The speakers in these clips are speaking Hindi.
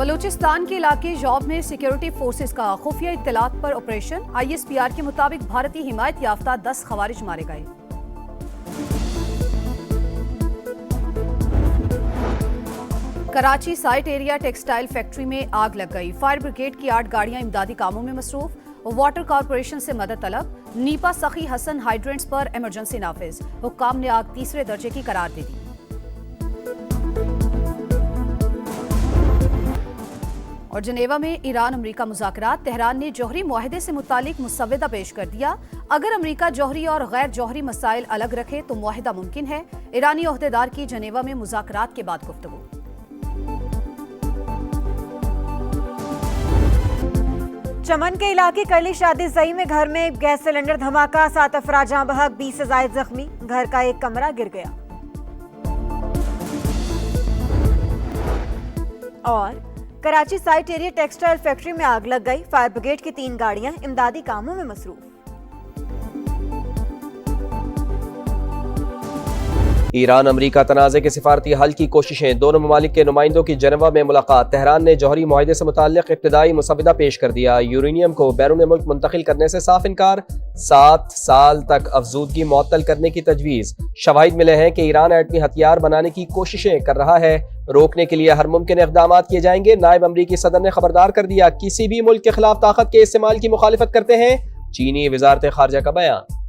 बलूचिस्तान के इलाके जॉब में सिक्योरिटी फोर्सेस का खुफिया इत्तलात पर ऑपरेशन। ISPR के मुताबिक भारतीय हिमायत याफ्ता 10 खवारिज मारे गए। Karachi site area textile factory में आग लग गई। फायर ब्रिगेड की 8 गाड़ियां इमदादी कामों में मसरूफ। वाटर कॉरपोरेशन से मदद तलब। नीपा सखी हसन हाइड्रेंट्स पर इमरजेंसी नाफिज। हुक्काम ने आग तीसरे दर्जे की करार दे दी। और जनेवा में ईरान अमरीका मुज़ाकरात। तेहरान ने जौहरी मुआहदे से मुतालिक मुसव्वदा पेश कर दिया। अगर अमरीका जौहरी और गैर जौहरी मसाइल अलग रखे तो मुआहदा मुमकिन है। ईरानी ओहदेदार की जनेवा में मुज़ाकरात के बाद गुफ्तगू। चमन के इलाके करली शादी जई में घर में गैस सिलेंडर धमाका, 7 अफराद जहां बहक, 20 से जायद जख्मी। घर का एक कमरा गिर गया। और Karachi site area textile factory में आग लग गई। फायर ब्रिगेड की 3 गाड़ियां इमदादी कामों में मसरूफ। ईरान अमरीका तनाज़े के सिफारती हल की कोशिशें। दोनों ममालिक के नुमाइंदों की जेनेवा में मुलाकात। तेहरान ने जौहरी मुआहदे से मुताल्लिक इब्तिदाई मुसव्वदा पेश कर दिया। यूरेनियम को बैरून मुल्क मुंतकिल करने से साफ इनकार। 7 साल तक अफजूदगी मुअत्तल करने की तजवीज़। शवाहिद मिले हैं कि ईरान एटमी हथियार बनाने की कोशिशें कर रहा है। रोकने के लिए हर मुमकिन इक़दाम किए जाएंगे। नायब अमरीकी सदर ने खबरदार कर दिया, किसी भी मुल्क के खिलाफ ताकत के इस्तेमाल की मुखालिफत करते हैं। चीनी वज़ारत ख़ारजा का बयान।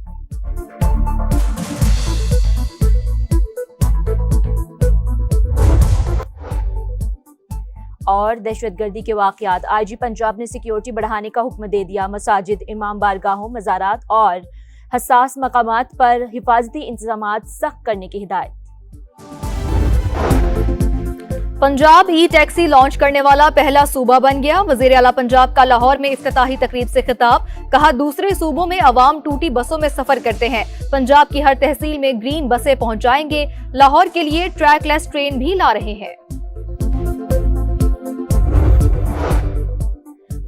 और दहशतगर्दी के वाक़यात। IG पंजाब ने सिक्योरिटी बढ़ाने का हुक्म दे दिया। मसाजिद, इमाम बारगाहों, मज़ारात और हसास मकामात पर हिफाजती इंतजामात सख्त करने की हिदायत। पंजाब ई टैक्सी लॉन्च करने वाला पहला सूबा बन गया। वज़ीर आला पंजाब का लाहौर में इफ्तिताही तकरीब से खिताब। कहा, दूसरे सूबों में अवाम टूटी बसों में सफर करते हैं, पंजाब की हर तहसील में ग्रीन बसें पहुंचाएंगे। लाहौर के लिए ट्रैकलेस ट्रेन भी ला रहे हैं।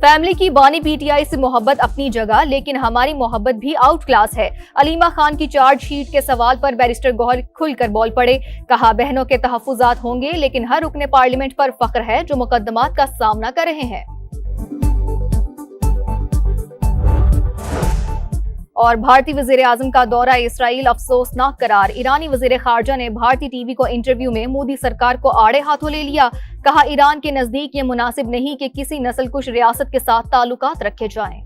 फैमिली की बानी PTI से मोहब्बत अपनी जगह, लेकिन हमारी मोहब्बत भी आउट क्लास है। अलीमा खान की चार्जशीट के सवाल पर बैरिस्टर गौहर खुलकर बोल पड़े। कहा, बहनों के तहफ्फुज़ात होंगे, लेकिन हर रुकने पार्लियामेंट पर फख्र है जो मुकदमात का सामना कर रहे हैं। और भारतीय वज़ीर आज़म का दौरा इसराइल अफसोसनाक करार। ईरानी वज़ीर ख़ारजा ने भारतीय TV को इंटरव्यू में मोदी सरकार को आड़े हाथों ले लिया। कहा, ईरान के नजदीक ये मुनासिब नहीं कि किसी नस्लकुश रियासत के साथ ताल्लुकात रखे जाएं।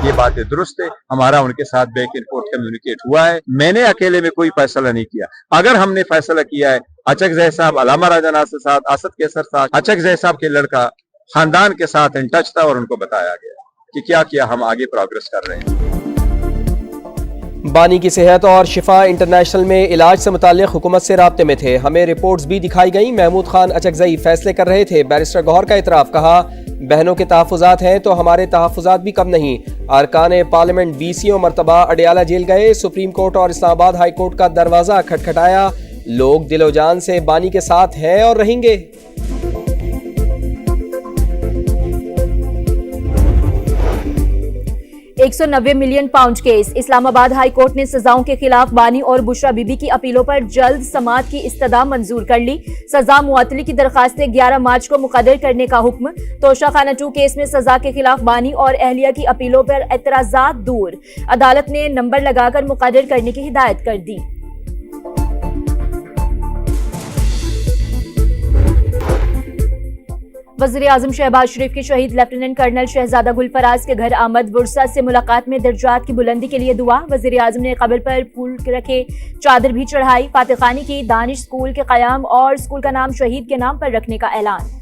ये बातें दुरुस्त है, हमारा उनके साथ बैक एंड फोर्थ कम्युनिकेट हुआ है। मैंने अकेले में कोई फैसला नहीं किया। अगर हमने फैसला किया है, अचकज़ई साहब, अलामा राजा नासिर साहब, असद कैसर साहब, अचकज़ई साहब के लड़का खानदान के साथ इन टच था और उनको बताया गया कि क्या किया, हम आगे प्रोग्रेस कर रहे हैं। बानी की सेहत और शिफा इंटरनेशनल में इलाज से मुताल्लिक हुकूमत से राब्ते में थे। हमें रिपोर्ट्स भी दिखाई गई। महमूद खान अचकज़ई फैसले कर रहे थे। बैरिस्टर गौहर का इतराफ़। कहा, बहनों के तहफ़्फ़ुज़ात हैं तो हमारे तहफ़्फ़ुज़ात भी कम नहीं। अरकान पार्लियामेंट 20 मरतबा अडयाला जेल गए। सुप्रीम कोर्ट और इस्लामाबाद हाई कोर्ट का दरवाज़ा खटखटाया। लोग दिलो जान से बानी के साथ हैं और रहेंगे। 190 million pound case. Islamabad high court ने सजाओं के खिलाफ बानी और बुशरा बीबी की अपीलों पर जल्द समाअत की इस्तदा मंजूर कर ली। सजा मुअत्तली की दरखास्तें 11 मार्च को मुकर्रर करने का हुक्म। तोशाखाना 2 केस में सजा के खिलाफ बानी और अहलिया की अपीलों पर एतराजात दूर। अदालत ने नंबर लगाकर मुकर्रर करने की हिदायत कर दी। वज़ीर आज़म शहबाज शरीफ के शहीद लेफ्टिनेंट कर्नल शहजादा गुलफराज के घर आमद। वुरसा से मुलाकात में दर्जात की बुलंदी के लिए दुआ। वज़ीर आज़म ने कब्र पर फूल रखे, चादर भी चढ़ाई। फातिखानी की दानिश स्कूल के क़याम और स्कूल का नाम शहीद के नाम पर रखने का ऐलान।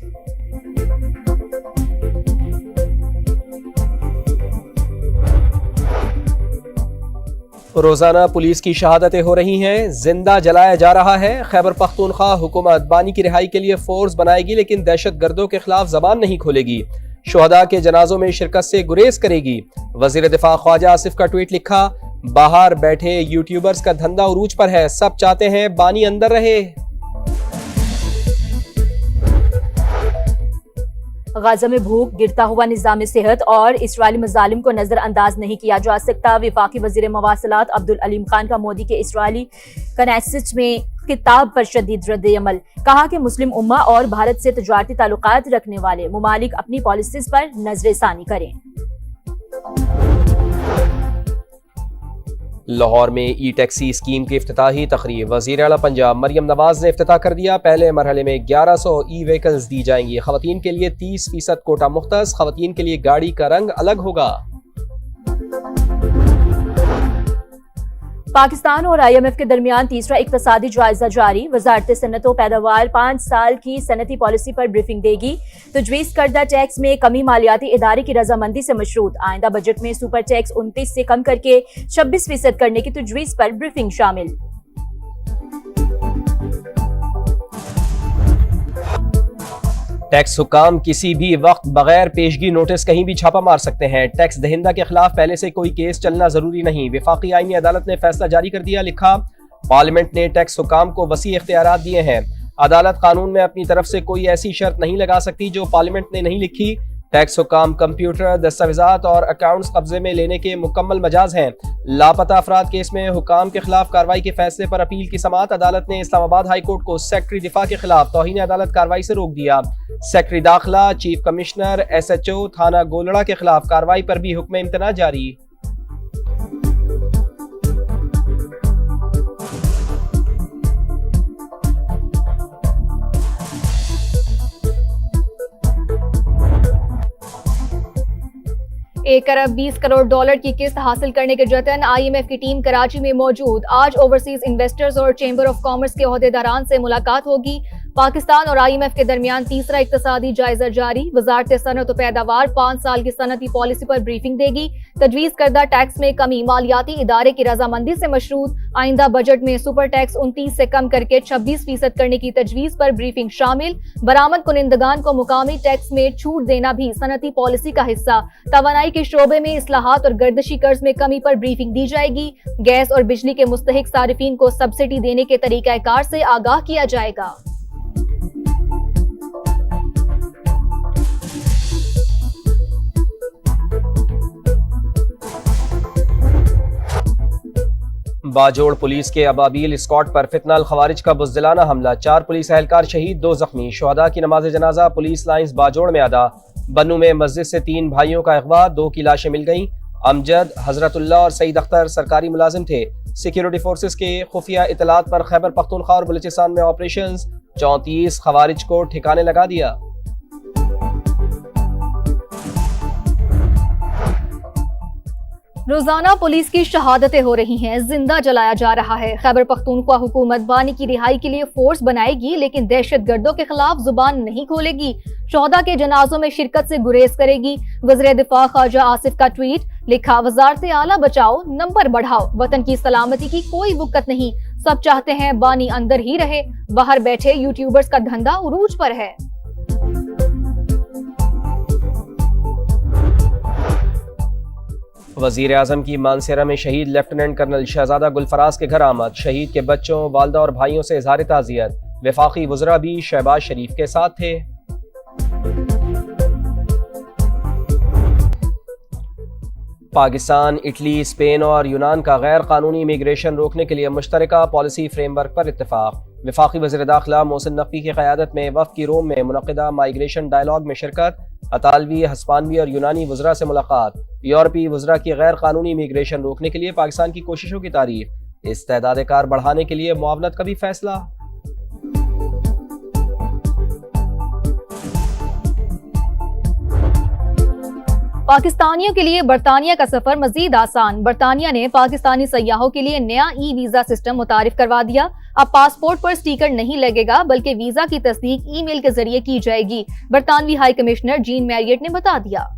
रोजाना पुलिस की शहादतें हो रही हैं, जिंदा जलाया जा रहा है। खैबर पख्तूनख्वा हुकूमत बानी की रिहाई के लिए फोर्स बनाएगी, लेकिन दहशत गर्दों के खिलाफ जबान नहीं खोलेगी। शुहदा के जनाजों में शिरकत से गुरेज करेगी। वजीर दिफा ख्वाजा आसिफ का ट्वीट लिखा, बाहर बैठे यूट्यूबर्स का धंधा उरूज पर है, सब चाहते हैं बानी अंदर रहे। गाजा में भूख, गिरता हुआ निज़ाम सेहत और इसराइली मज़ालिम को नजरअंदाज नहीं किया जा सकता। वफाकी वज़ीर मवासिलात अब्दुल अलीम खान का मोदी के इसराइली कनेसिस में किताब पर शदीद रद्द-ए-अमल। कहा कि मुस्लिम उम्मा और भारत से तिजारती ताल्लुकात रखने वाले ममालिक अपनी पॉलिसीज पर नजरसानी करें। लाहौर में ई टैक्सी स्कीम की इफ्तिताही तकरीब। वज़ीर आला पंजाब मरियम नवाज ने इफ्तिताह कर दिया। पहले मरहले में 1100 ई व्हीकल्स दी जाएंगी। खवातीन के लिए 30% कोटा मुख्तस। खवातीन के लिए गाड़ी का रंग अलग होगा। पाकिस्तान और IMF के दरमियान तीसरा इक्तसादी जायजा जारी। वजारत सनत व पैदावार 5 साल की सनती पॉलिसी पर ब्रीफिंग देगी। तजवीज़ करदा टैक्स में कमी मालियाती इदारे की रजामंदी से मशरूत। आइंदा बजट में सुपर टैक्स 29 से कम करके 26% करने की तजवीज़ पर ब्रीफिंग शामिल। टैक्स हुकाम किसी भी वक्त बगैर पेशगी नोटिस कहीं भी छापा मार सकते हैं। टैक्स दहिंदा के खिलाफ पहले से कोई केस चलना जरूरी नहीं। वफाकी आईनी अदालत ने फैसला जारी कर दिया। लिखा, पार्लियामेंट ने टैक्स हुकाम को वसी इख्तियारात दिए हैं। अदालत कानून में अपनी तरफ से कोई ऐसी शर्त नहीं लगा सकती जो पार्लियामेंट ने नहीं लिखी। टैक्स हुकाम कंप्यूटर, दस्तावेजात और अकाउंट्स कब्जे में लेने के मुकम्मल मजाज हैं। लापता अफराद केस में हुकाम के खिलाफ कार्रवाई के फैसले पर अपील की समाअत। अदालत ने इस्लामाबाद हाई कोर्ट को सेक्रेटरी दिफा के खिलाफ तौहीन अदालत कार्रवाई से रोक दिया। सेक्रेटरी दाखिला, चीफ कमिश्नर, SHO थाना गोलड़ा के खिलाफ कार्रवाई पर भी हुक्म इम्तना जारी। $1 अरब 20 करोड़ डॉलर की किस्त हासिल करने के जतन। IMF की टीम कराची में मौजूद। आज ओवरसीज इन्वेस्टर्स और चेंबर ऑफ कॉमर्स के ओहदेदारान से मुलाकात होगी। पाकिस्तान और IMF के दरमियान तीसरा इक्तसादी जायजा जारी। वजारत सनत व पैदावार 5 साल की सनती पॉलिसी पर ब्रीफिंग देगी। तजवीज़ करदा टैक्स में कमी मालियाती इदारे की रजामंदी से मशरूत। आइंदा बजट में सुपर टैक्स 29 से कम करके 26% करने की तजवीज़ पर ब्रीफिंग शामिल। बरामद कुनिंदगान को मुकामी टैक्स में छूट देना भी सनती पॉलिसी का हिस्सा। तवानाई के शोबे में इस्लाहात और गर्दशी कर्ज में कमी पर ब्रीफिंग दी जाएगी। गैस और बिजली के मुस्तहिक सारिफीन को सब्सिडी देने के तरीकाकार से आगाह किया जाएगा। बाजोड़ पुलिस के अबाबील स्क्वाड पर फितनाल खवारिज का बुज़दिलाना हमला। 4 पुलिस एहलकार शहीद, 2 जख्मी। शुहदा की नमाज जनाजा पुलिस लाइंस बाजोड़ में अदा। बन्नू में मस्जिद से 3 भाइयों का अगवा, 2 की लाशें मिल गईं। अमजद, हजरतुल्लाह और सईद अख्तर सरकारी मुलाजिम थे। सिक्योरिटी फोर्सेस के खुफिया इतलात पर खैबर पख्तूनख्वा और बलूचिस्तान में ऑपरेशन। 34 खवारिज को ठिकाने लगा दिया। रोजाना पुलिस की शहादतें हो रही हैं, जिंदा जलाया जा रहा है। खैबर पख्तूनख्वा हुकूमत बानी की रिहाई के लिए फोर्स बनाएगी, लेकिन दहशतगर्दों के खिलाफ जुबान नहीं खोलेगी। शोहदा के जनाजों में शिरकत से गुरेज करेगी। वज़ीर दिफा ख्वाजा आसिफ का ट्वीट। लिखा, वजारत आला बचाओ, नंबर बढ़ाओ। वतन की सलामती की कोई वुकत नहीं। सब चाहते हैं बानी अंदर ही रहे। बाहर बैठे यूट्यूबर्स का धंधा उरूज पर है। वज़ीर आज़म की मानसेरा में शहीद लेफ्टिनेंट कर्नल शहजादा गुलफराज के घर आमद। शहीद के बच्चों, वालदा और भाइयों से इज़हार ताज़ियत। वफाकी वज़रा भी शहबाज शरीफ के साथ थे। पाकिस्तान, इटली, स्पेन और यूनान का गैर कानूनी इमिग्रेशन रोकने के लिए मुश्तरका पॉलिसी फ्रेमवर्क पर इत्तेफाक। वफाकी वज़ीर दाखिला मोहसिन नकवी की क़यादत में वफ़द की रोम में मुनक़िदा माइग्रेशन डायलॉग में शिरकत। अतालवी, हस्पानवी और यूनानी वज़रा से मुलाकात। यूरोपीय वज़रा की गैर कानूनी इमिग्रेशन रोकने के लिए पाकिस्तान की कोशिशों की तारीफ। इस्तेदाद कार बढ़ाने के लिए मुआवनत का भी फैसला। पाकिस्तानियों के लिए बरतानिया का सफर मजीद आसान। बरतानिया ने पाकिस्तानी सयाहों के लिए नया ई-वीजा सिस्टम मुतारिफ करवा दिया। अब पासपोर्ट पर स्टिकर नहीं लगेगा, बल्कि वीजा की तस्दीक ईमेल के जरिए की जाएगी। बरतानवी हाई कमिश्नर जीन मैरियट ने बता दिया।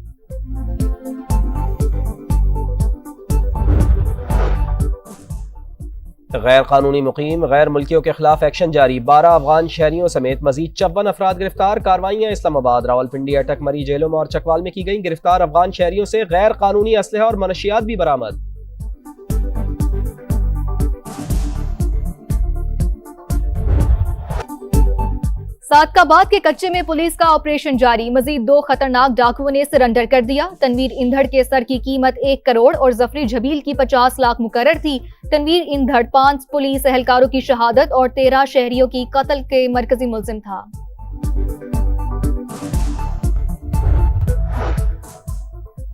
गैर कानूनी मुकीम गैर मुल्कियों के खिलाफ एक्शन जारी। 12 अफगान शहरियों समेत मजीद 54 अफराद गिरफ्तार। कार्रवाइयां इस्लामाबाद, रावलपिंडी, अटक, मरी जेलों में और चकवाल में की गई। गिरफ्तार अफगान शहरियों से गैर कानूनी असलहा और मनशियात भी बरामद। सादकाबाद के कच्चे में पुलिस का ऑपरेशन जारी, मजीद 2 खतरनाक डाकुओं ने सरेंडर कर दिया। तनवीर इंधड़ के सर की कीमत 1 करोड़ और जफरी झबील की 50 लाख मुकर्रर थी। तनवीर इंधड़ 5 पुलिस एहलकारों की शहादत और 13 शहरियों की कत्ल के मरकजी मुलजिम था।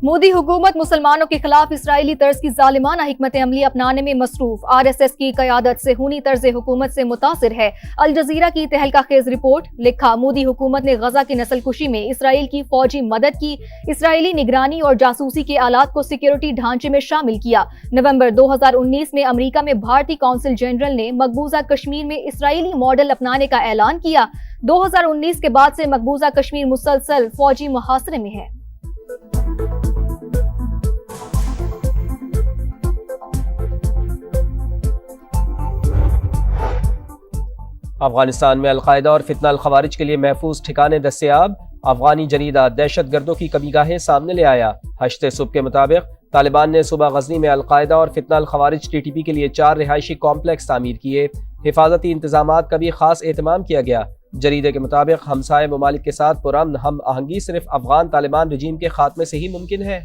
मोदी हुकूमत मुसलमानों के खिलाफ इसराइली तर्ज की जालिमाना हिकमत अमली अपनाने में मसरूफ, RSS की क़यादत से खूनी तर्ज हुकूमत से मुतासिर है। अल जजीरा की तहलका खेज रिपोर्ट। लिखा, मोदी हुकूमत ने गजा की नस्लकुशी में इसराइल की फौजी मदद की, इसराइली निगरानी और जासूसी के आलात को सिक्योरिटी ढांचे में शामिल किया। नवंबर 2019 में अमेरिका में भारतीय कौंसिल जनरल ने मकबूजा कश्मीर में इसराइली मॉडल अपनाने का ऐलान किया। 2019 के बाद से मकबूजा कश्मीर मुसलसल फौजी मुहासरे में है। अफगानिस्तान में अलकायदा और फितना अल-खवारिज के लिए महफूज ठिकाने दस्तयाब। अफगानी जरीदा दहशत गर्दों की कमीगाहें सामने ले आया। हश्ते सुबह के मुताबिक तालिबान ने सुबह गजनी में अलकायदा और फितना अल-खवारिज TTP के लिए 4 रिहायशी कॉम्प्लेक्स तामीर किए। हिफाजती इंतजामात का भी खास एहतमाम किया गया। जरीदे के मुताबिक हमसाये ममालिक के साथ पुरअमन हम आहंगी सिर्फ अफगान तालिबान रजीम के खात्मे से ही मुमकिन है।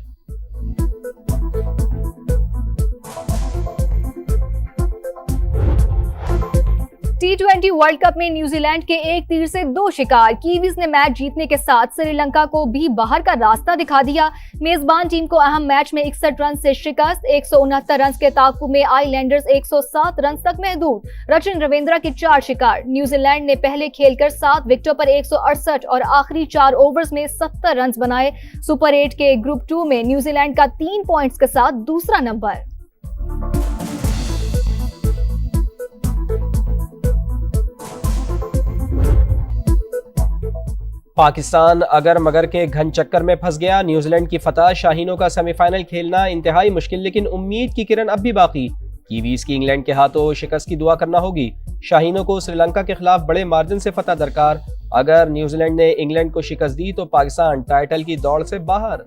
T20 वर्ल्ड कप में न्यूजीलैंड के एक तीर से 2 शिकार। कीवीज ने मैच जीतने के साथ श्रीलंका को भी बाहर का रास्ता दिखा दिया। मेजबान टीम को अहम मैच में 61 रन से शिकस्त। 169 रन के ताकुब में आइलैंडर्स 107 रन तक महदूद। रचिन रविंद्रा के 4 शिकार। न्यूजीलैंड ने पहले खेलकर 7 विकेटों पर 168 और आखिरी 4 ओवर्स में 70 रन बनाए। सुपर 8 के ग्रुप 2 में न्यूजीलैंड का 3 पॉइंट्स के साथ दूसरा नंबर। पाकिस्तान अगर मगर के घन चक्कर में फंस गया। न्यूजीलैंड की फतह, शाहीनों का सेमीफाइनल खेलना इंतहाई मुश्किल, लेकिन उम्मीद की किरण अब भी बाकी। कीवीज की इंग्लैंड के हाथों शिकस्त की दुआ करना होगी। शाहीनों को श्रीलंका के खिलाफ बड़े मार्जिन से फतह दरकार। अगर न्यूजीलैंड ने इंग्लैंड को शिकस्त दी तो पाकिस्तान टाइटल की दौड़ से बाहर।